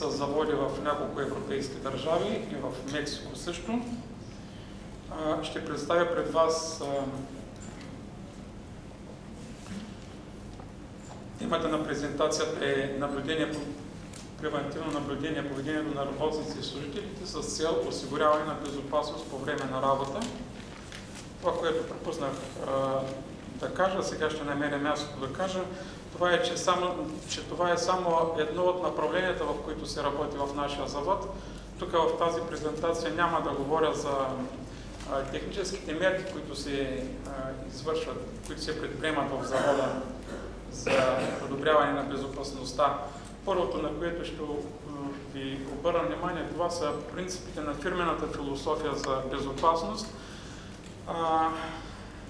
с заводи в няколко европейски държави и в Мексико също. Ще представя пред вас темата на презентацията е превантивно наблюдение на поведението на работници и служителите с цел осигуряване на безопасност по време на работа. Това, което пропуснах да кажа, сега ще намеря мястото да кажа, това е, че това е само едно от направленията, в които се работи в нашия завод. Тук в тази презентация няма да говоря за техническите мерки, които се извършват, които се предприемат в завода за подобряване на безопасността. Първото, на което ще ви обърна внимание, това са принципите на фирмената философия за безопасност.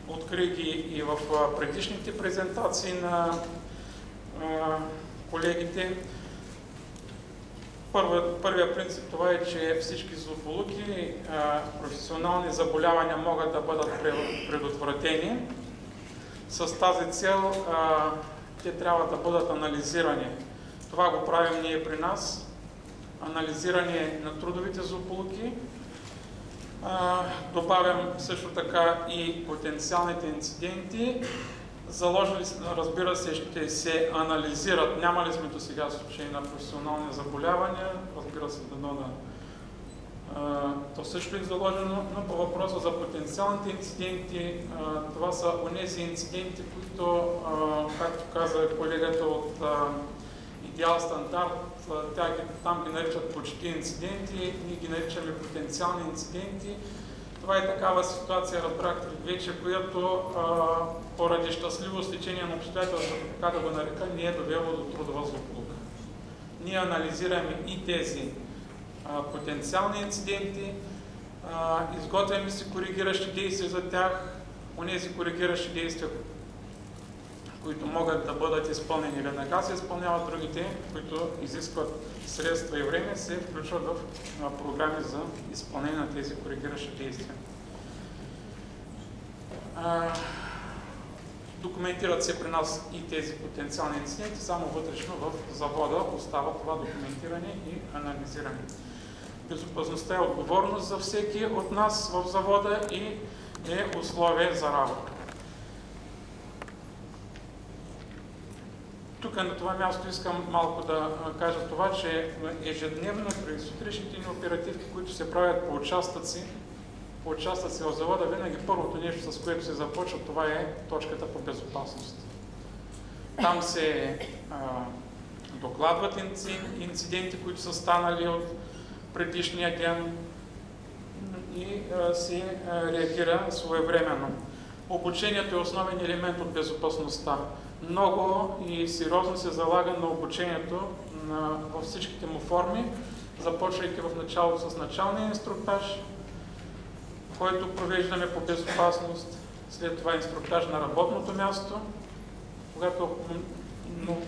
Открих ги и в предишните презентации на колегите. Първият принцип това е, че всички злополуки, професионални заболявания могат да бъдат предотвратени. С тази цел те трябва да бъдат анализирани. Това го правим ние при нас. Анализиране на трудовите злополуки. Добавям също така и потенциалните инциденти. Заложили, разбира се, ще се анализират. Няма ли сме до сега случаи на професионални заболявания? Разбира се, то също е заложено, но по въпроса за потенциалните инциденти, това са онези инциденти, които, както каза колегата от Идеал Стандарт, там ги наричат почти инциденти, ние ги наричаме потенциални инциденти. Това е такава ситуация, разбрахте вече, която поради щастливо стечение на обстоятелствата, така да го нарека, не е довело до трудова злополука. Ние анализираме и тези потенциални инциденти, изготвяме си коригиращи действия за тях, онези коригиращи действия, които могат да бъдат изпълнени веднага, се изпълняват, другите, които изискват средства и време, се включват в програми за изпълнение на тези коригиращи действия. Документират се при нас и тези потенциални инциденти, само вътрешно в завода остава това документиране и анализиране. Безопасността е отговорност за всеки от нас в завода и е условие за работа. Тук на това място искам малко да кажа това, че ежедневно при сутрешните ни оперативки, които се правят по участъци в завода, винаги първото нещо, с което се започва, това е точката по безопасност. Там се докладват инциденти, които са станали от предишния ден и се реагира своевременно. Обучението е основен елемент от безопасността. Много и сериозно се залага на обучението във всичките му форми, започвайки в началото с началния инструктаж, който провеждаме по безопасност, след това инструктаж на работното място, когато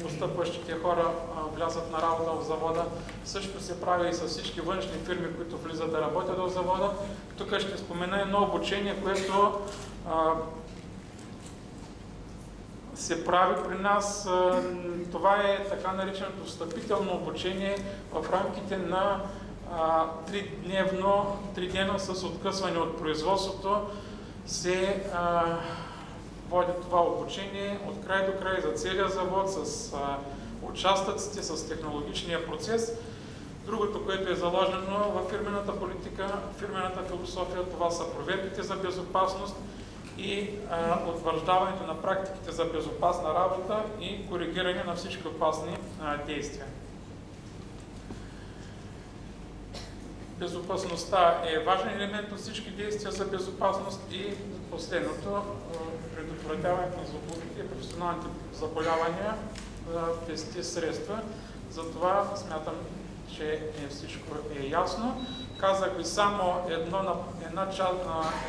постъпващите хора влязат на работа в завода. Също се прави и с всички външни фирми, които влизат да работят в завода. Тук ще спомена едно обучение, което се прави при нас. Това е така нареченото встъпително обучение в рамките на 3 дена с откъсване от производството. Се води това обучение от край до край за целия завод с участъците, с технологичния процес. Другото, което е заложено в фирмената политика, фирмената философия, това са проверките за безопасност и утвърждаването на практиките за безопасна работа и коригиране на всички опасни действия. Безопасността е важен елемент от всички действия за безопасност и последното, предотвратяването на злополуките и професионалните заболявания без тези средства. Затова смятам, че всичко е ясно. Казах ви само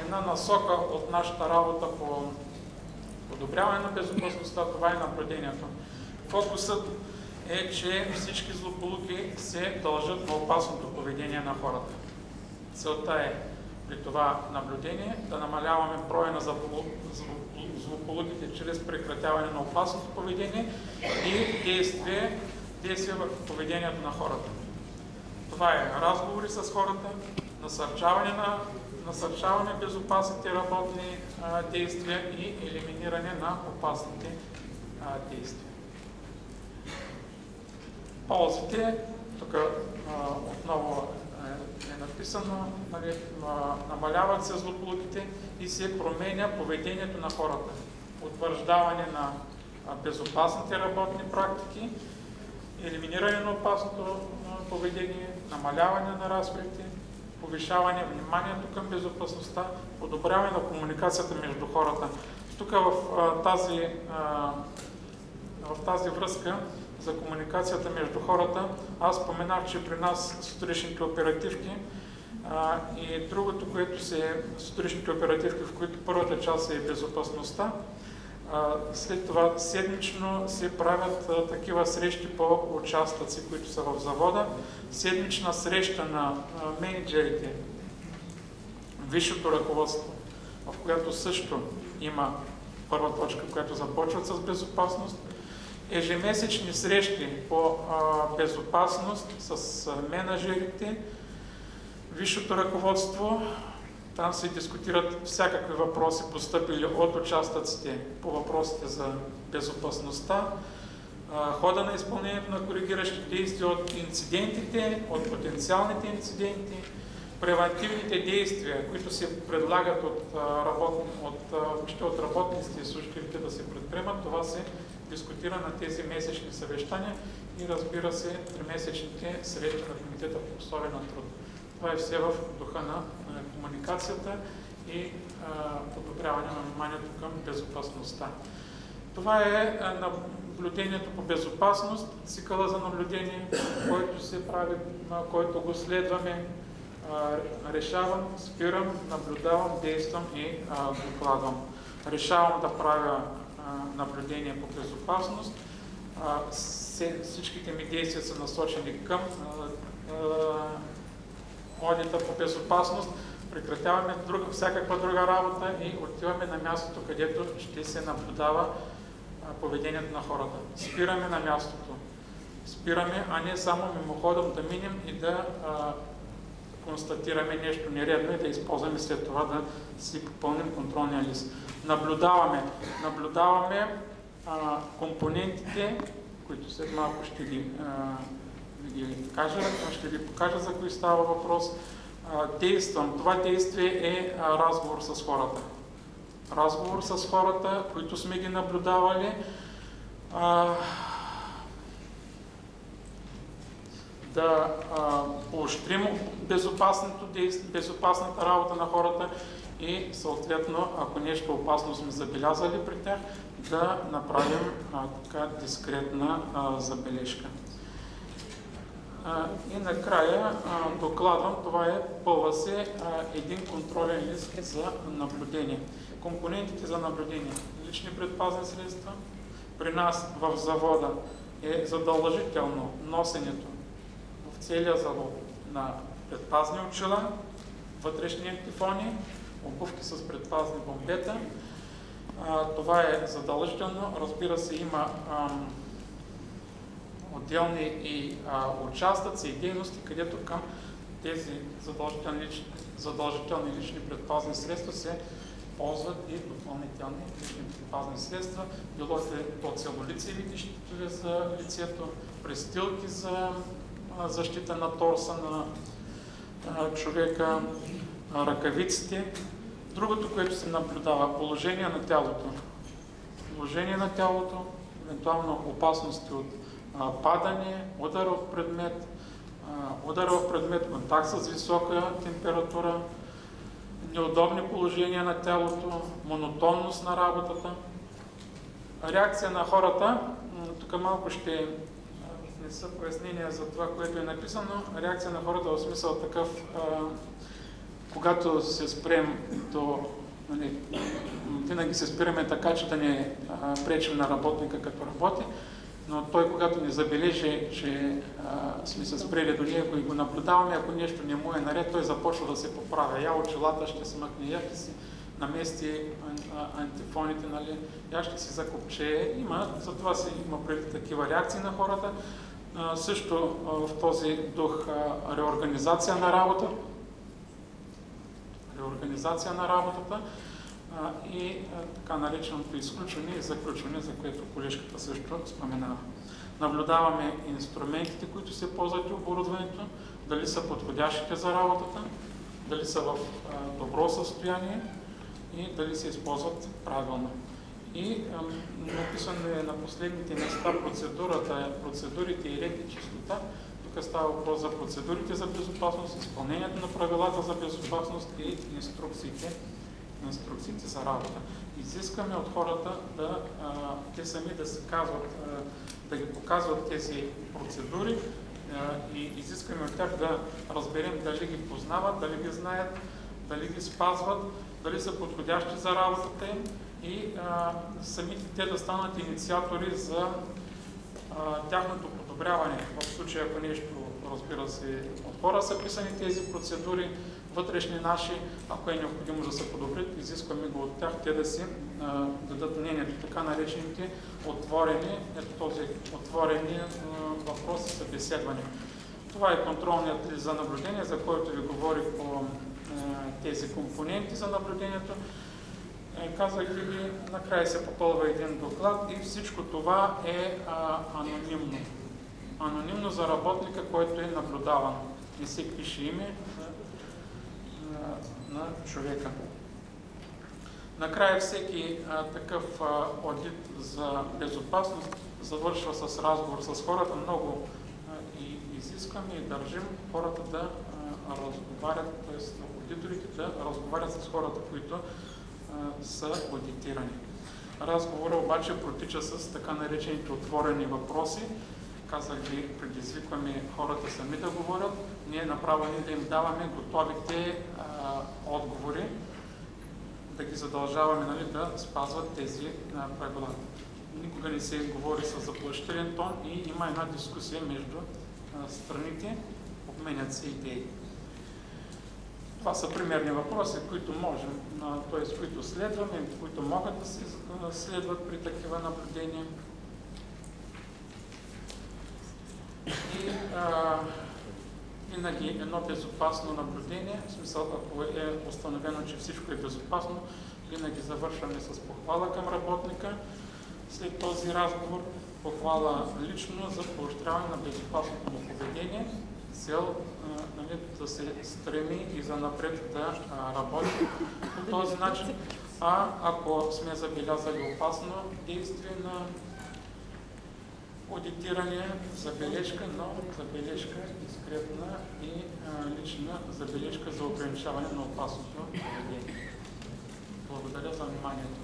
една насока от нашата работа по подобряване на безопасността, това е наблюдението. Фокусът е, че всички злополуки се дължат на опасното поведение на хората. Целта е при това наблюдение да намаляваме броя на злополуките чрез прекратяване на опасното поведение и действие върху поведението на хората. Това е разговори с хората, насърчаване безопасните работни действия и елиминиране на опасните действия. Ползите, тук отново е написано, намаляват се злополуките и се променя поведението на хората. Утвърждаване на безопасните работни практики, елиминиране на опасното поведение, намаляване на разходите, повишаване вниманието към безопасността, подобряване на комуникацията между хората. Тук в тази връзка за комуникацията между хората, аз споменах, че при нас сутрешните оперативки и другото, което сутрешните оперативки, в които първата част е безопасността, след това седмично се правят такива срещи по участъци, които са в завода. Седмична среща на мениджерите, висшето ръководство, в която също има първа точка, която започва с безопасност. Ежемесечни срещи по безопасност с менеджерите, висшето ръководство. Там се дискутират всякакви въпроси, постъпили от участъците по въпросите за безопасността, хода на изпълнението на коригиращи действия от инцидентите, от потенциалните инциденти, превантивните действия, които се предлагат от работниците и служителите да се предприемат. Това се дискутира на тези месечни съвещания и, разбира се, тримесечните срещи на Комитета по условия на труд. Това е все в духа на комуникацията и подобряване на вниманието към безопасността. Това е наблюдението по безопасност, цикъла за наблюдение, който се прави, който го следваме. Решавам, спирам, наблюдавам, действам и докладвам. Решавам да правя наблюдение по безопасност. Всичките ми действия са насочени към одита по безопасност. Прекратяваме всякаква друга работа и отиваме на мястото, където ще се наблюдава поведението на хората. Спираме на мястото. Спираме, а не само мимоходом да минем и да констатираме нещо нередно и да използваме след това да си попълним контролния лист. Наблюдаваме компонентите, които след малко ще ви покажа за кои става въпрос. Действам. Това действие е разговор с хората. Разговор с хората, които сме ги наблюдавали. Да поощрим безопасната работа на хората и съответно, ако нещо опасно сме забелязали при тях, да направим така дискретна забележка. И накрая докладвам, това е пълва се един контролен лист за наблюдение. Компонентите за наблюдение. Лични предпазни средства. При нас в завода е задължително носенето в целия завод на предпазни очила, вътрешни антифони, обувки с предпазни бомбета. Това е задължително. Разбира се, има отделни и участъци и дейности, където към тези задължителни лични предпазни средства се ползват и допълнителни лични предпазни средства. Било то целулицеви щитове за лицето, престилки за защита на торса на човека, ръкавиците. Другото, което се наблюдава, положение на тялото. Положение на тялото, евентуално опасности от падане, удар в предмет, контакт с висока температура, неудобни положения на тялото, монотонност на работата. Реакция на хората, тук малко ще внеса пояснения за това, което е написано. Реакция на хората в смисъл такъв, когато се спрем, то винаги се спираме така, че да не пречим на работника като работи, но той, когато ни забележи, че сме се спрели до него и го наблюдаваме, ако нещо не му е наред, той започва да се поправя. Я очилата ще смъкне, я ще си намести антифоните, нали, я ще си закопчее. Затова си има преди такива реакции на хората. Също в този дух реорганизация на работата и така нареченото изключване и заключване, за което колежката също споменава. Наблюдаваме инструментите, които се ползват и оборудването, дали са подходящите за работата, дали са в добро състояние и дали се използват правилно. И написано е на последните места процедурите и ред и чистота. Тук става въпрос за процедурите за безопасност, изпълнението на правилата за безопасност и инструкциите за работа. Изискаме от хората те сами да се казват, да ги показват тези процедури и изискаме от тях да разберем дали ги познават, дали ги знаят, дали ги спазват, дали са подходящи за работата им и самите те да станат инициатори за тяхното подобряване. В случая, ако нещо, разбира се, от хора са писани тези процедури, вътрешни наши, ако е необходимо да се подобрят, изискваме го от тях, те да си дадат мнението, така наречените отворени въпроси за събеседване. Това е контролният лист за наблюдение, за който ви говорих по тези компоненти за наблюдението. Казах ви, накрая се попълва един доклад и всичко това е анонимно. Анонимно за работника, който е наблюдаван. Не се пише име на човека. Накрая всеки такъв одит за безопасност завършва с разговор с хората. Много изискваме и държим хората да разговарят, т.е. аудиторите да разговарят с хората, които са одитирани. Разговора обаче протича с така наречените отворени въпроси. Казах ви, предизвикваме хората сами да говорят, ние направо да им даваме готовите отговори, да ги задължаваме да спазват тези правила. Никога не се говори с заплашителен тон и има една дискусия между страните, обменят се идеи. Това са примерни въпроси, които можем, т.е. които следваме, които могат да се следват при такива наблюдения. И винаги едно безопасно наблюдение, в смисъл, ако е установено, че всичко е безопасно, винаги завършваме с похвала към работника. След този разговор похвала лично за поощряване на безопасното му поведение, цел да се стреми и за напред да работи по този начин. Ако сме забелязали опасно действие на одитиране, забележка, но забележка дискретна и лична забележка за ограничаване на опасното поведение. Благодаря за вниманието.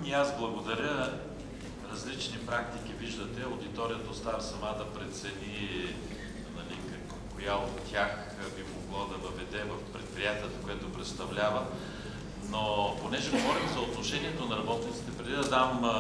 И аз благодаря. Различни практики виждате. Аудиторията остава сама да прецени коя от тях би могло да въведе в предприятието, което представлява. Но понеже говорим за отношението на работниците, преди да дам